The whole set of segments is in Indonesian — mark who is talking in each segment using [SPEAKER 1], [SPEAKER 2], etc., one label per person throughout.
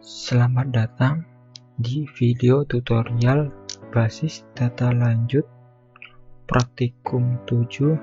[SPEAKER 1] Selamat datang di video tutorial basis data lanjut praktikum 7,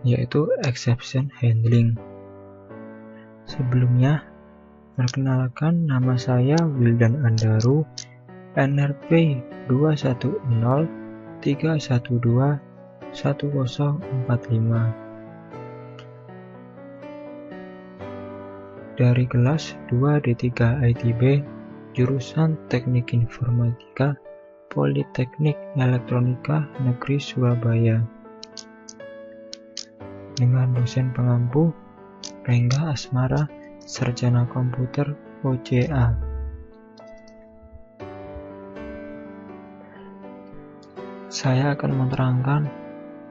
[SPEAKER 1] yaitu exception handling. Sebelumnya, perkenalkan, nama saya Wildan Andaru, NRP 21031211045 dari kelas 2D3 ITB, jurusan Teknik Informatika, Politeknik Elektronika Negeri Surabaya, dengan dosen pengampu Rengga Asmara, Sarjana Komputer OCA. Saya akan menerangkan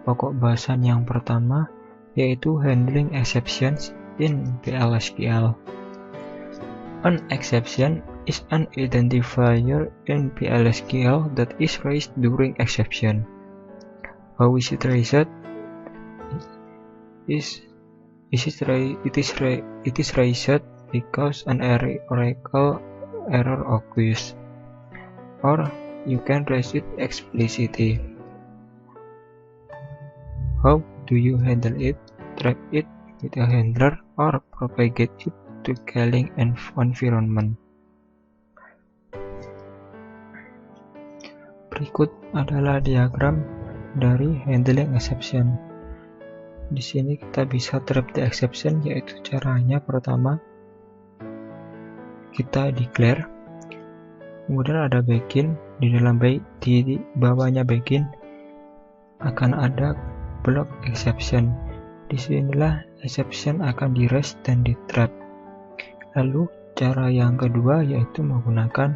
[SPEAKER 1] pokok bahasan yang pertama, yaitu handling exceptions in PL/SQL. An exception is an identifier in PL/SQL that is raised during exception. How is it raised? It is raised because an Oracle error occurs, or you can raise it explicitly. How do you handle it? Trap it with a handler or propagate it to calling environment. Berikut adalah diagram dari handling exception. Di sini kita bisa trap the exception, yaitu caranya pertama kita declare, kemudian ada begin, di bawahnya begin akan ada block exception. Disinilah exception akan di raise dan di trap. Lalu cara yang kedua yaitu menggunakan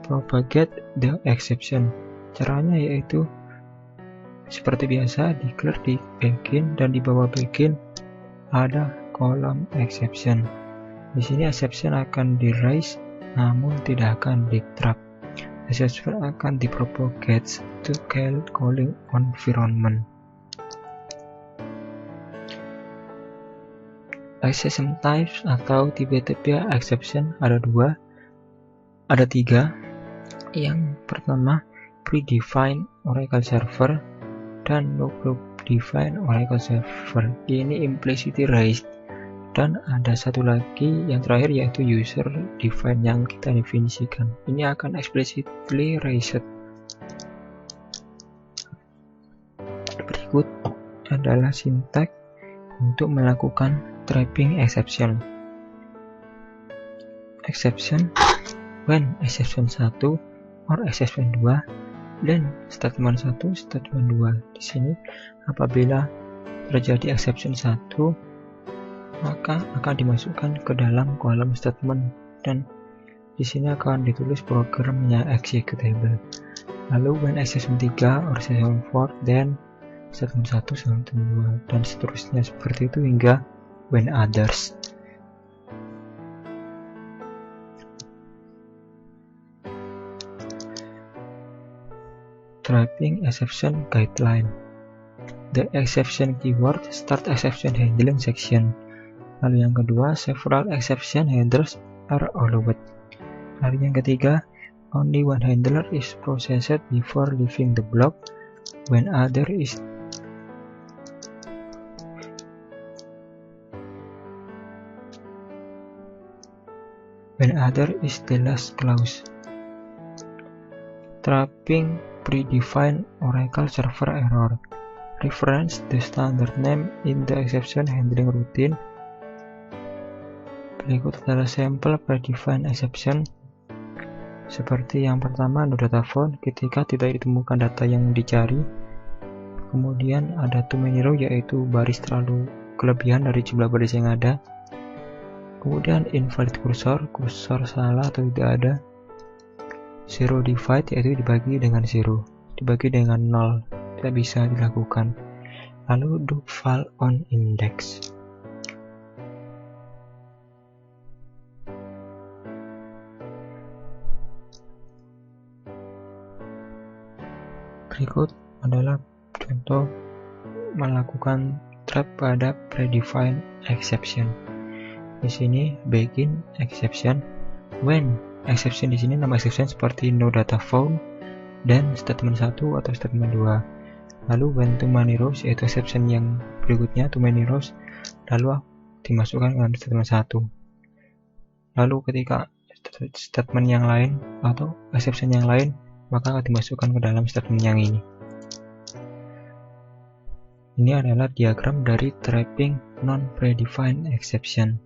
[SPEAKER 1] propagate the exception. Caranya yaitu seperti biasa, declare di begin dan di bawah begin ada kolom exception. Di sini exception akan di raise namun tidak akan di trap. Exception akan di propagate to calling environment. Exception types atau tipe-tipe exception ada tiga. Yang pertama, predefined Oracle server dan no predefined Oracle server. Ini implicitly raised. Dan ada satu lagi yang terakhir yaitu user defined yang kita definisikan. Ini akan explicitly raised. Berikut adalah sintaks untuk melakukan trapping exception. Exception when exception 1 or exception 2, then statement 1, statement 2. Di sini apabila terjadi exception 1, maka akan dimasukkan ke dalam kolom statement dan di sini akan ditulis programnya executable. Lalu when exception 3 or exception 4, then statement 1, statement 2, dan seterusnya seperti itu hingga when others. Trapping exception guideline. The exception keyword start exception handling section. Lalu yang kedua, several exception handlers are allowed. Lalu yang ketiga, only one handler is processed before leaving the block. When other is the last clause. Trapping predefined Oracle server error. Reference the standard name in the exception handling routine. Berikut adalah sampel predefined exception. Seperti yang pertama, no data found ketika tidak ditemukan data yang dicari. Kemudian ada too many row, yaitu baris terlalu kelebihan dari jumlah baris yang ada. Kemudian invalid cursor salah atau tidak ada. Zero divide, yaitu dibagi dengan 0, dibagi dengan 0, tidak bisa dilakukan. Lalu do file on index. Berikut adalah contoh melakukan trap pada predefined exception. Di sini begin exception when exception di sini nama exception seperti no data found dan statement 1 atau statement 2. Lalu when too many rows yaitu exception yang berikutnya too many rows lalu dimasukkan ke dalam statement 1. Lalu ketika statement yang lain atau exception yang lain maka akan dimasukkan ke dalam statement yang ini. Ini adalah diagram dari trapping non-predefined exception.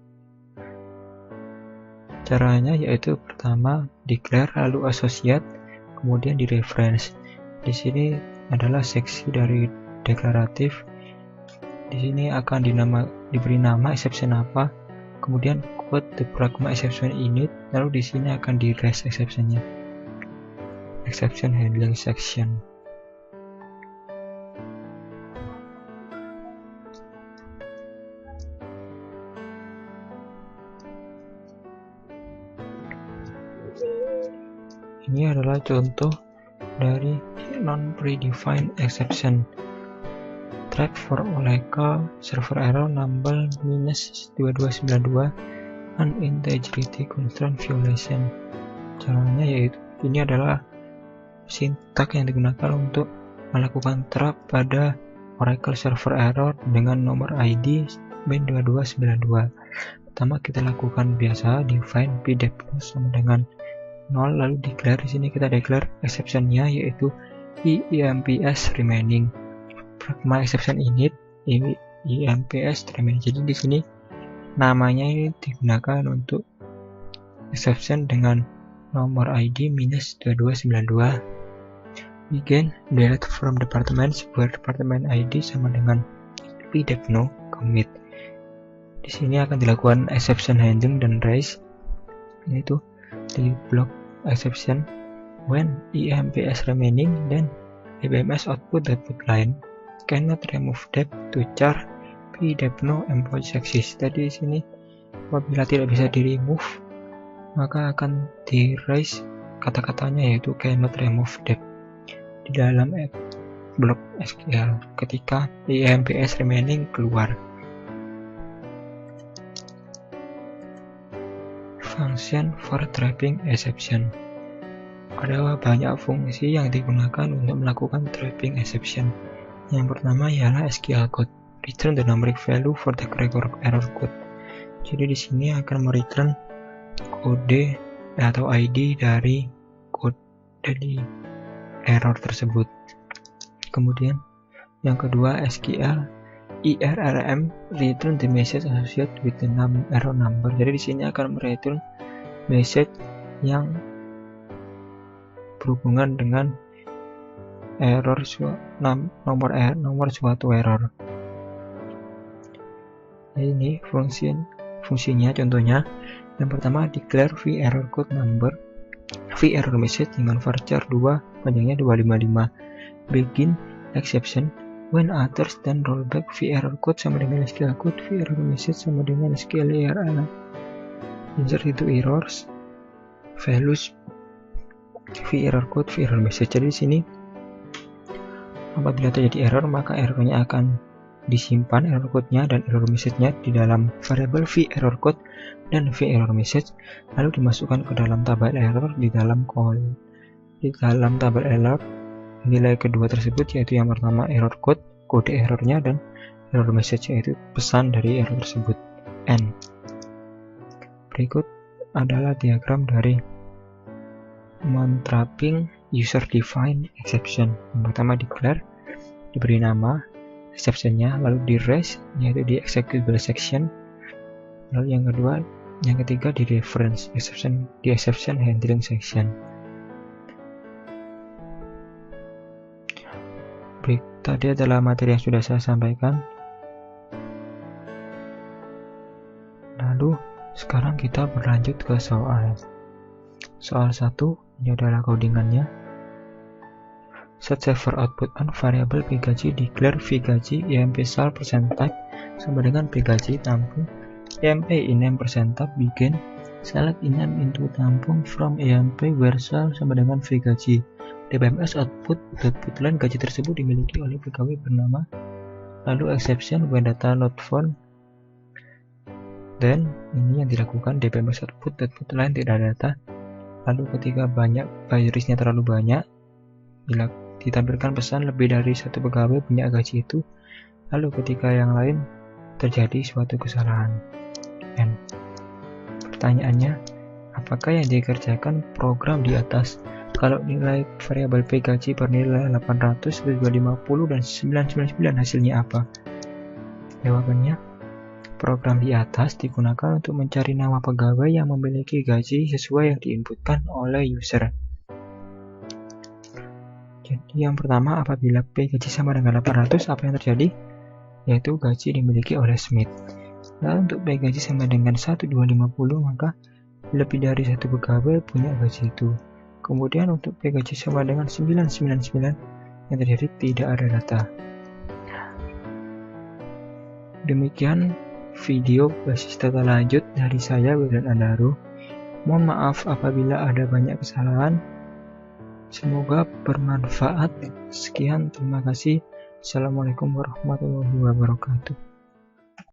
[SPEAKER 1] Caranya yaitu pertama declare lalu associate kemudian di reference. Di sini adalah seksi dari deklaratif. Di sini akan diberi nama exception apa, kemudian quote the pragma exception init, lalu di sini akan di raise exceptionnya. Exception handling section. Ini adalah contoh dari non-predefined exception. Track for Oracle server error number -2292 unintegrity constraint violation. Caranya yaitu ini adalah sintak yang digunakan untuk melakukan trap pada Oracle server error dengan nomor ID -2292. Pertama kita lakukan biasa define pdepno sama dengan 0, lalu declare. Di sini kita declare exceptionnya yaitu IMPS remaining. Pragma exception init IMPS remaining. Jadi di sini namanya ini digunakan untuk exception dengan nomor ID -2292. Begin delete from departments where department ID sama dengan pdepno commit. Di sini akan dilakukan exception handling dan raise, yaitu di block exception when IMPS remaining dan EBMS output line cannot remove debt to char pdepno employee success. Tadi di sini apabila tidak bisa di remove maka akan di raise kata-katanya yaitu cannot remove debt di dalam blok SQL ketika IMPS remaining keluar. Function for trapping exception. Ada banyak fungsi yang digunakan untuk melakukan trapping exception. Yang pertama ialah SQL code, return the numeric value for the correct error code. Jadi di sini akan mereturn kode atau ID dari kode dari error tersebut. Kemudian yang kedua SQL IRRM return the message associated with the error number. Jadi di sini akan mereturn message yang berhubungan dengan error nomor suatu error. Ini fungsinya contohnya. Yang pertama declare v error code number v error message dengan varchar 2 panjangnya 255. Begin exception when others then rollback v error code sama dengan SQL code v error message sama dengan SQL error. Insert into errors values v error code v error message. Jadi di sini apabila terjadi error maka errornya akan disimpan error code-nya dan error message-nya di dalam variabel v error code dan v error message, lalu dimasukkan ke dalam tabel error di dalam tabel error nilai kedua tersebut, yaitu yang pertama error code, kode errornya, dan error message yaitu pesan dari error tersebut n. Berikut adalah diagram dari trapping user defined exception. Yang pertama declare, diberi nama exceptionnya, lalu di raise yaitu di executable section, lalu yang ketiga di reference exception di exception handling section. Baik, tadi adalah materi yang sudah saya sampaikan. Lalu sekarang kita berlanjut ke soal 1. Ini adalah codingannya. Set server output on variable pgaji declare vgaji emp sal percent type sama dengan pgaji tampung emp inem percent type begin select inem into tampung from emp where sal sama dengan vgaji. DBMS output line gaji tersebut dimiliki oleh pegawai bernama, lalu exception when data not found Dan ini yang dilakukan DP besar put dan put lain tidak ada data. Lalu ketika banyak buyernya terlalu banyak, bila ditampilkan pesan lebih dari satu pegawai punya gaji itu, lalu ketika yang lain terjadi suatu kesalahan. Dan pertanyaannya, apakah yang dikerjakan program di atas kalau nilai variabel P gaji bernilai 800, 250, dan 999 hasilnya apa? Jawabannya, program di atas digunakan untuk mencari nama pegawai yang memiliki gaji sesuai yang diinputkan oleh user. Jadi yang pertama, apabila P gaji sama dengan 800, apa yang terjadi? Yaitu gaji dimiliki oleh Smith. Lalu untuk P gaji sama dengan 1250, maka lebih dari satu pegawai punya gaji itu. Kemudian untuk P gaji sama dengan 999, yang terjadi tidak ada data. Demikian video basis data lanjut dari saya, Wildan Andaro. Mohon maaf apabila ada banyak kesalahan. Semoga bermanfaat. Sekian, terima kasih. Assalamualaikum warahmatullahi wabarakatuh.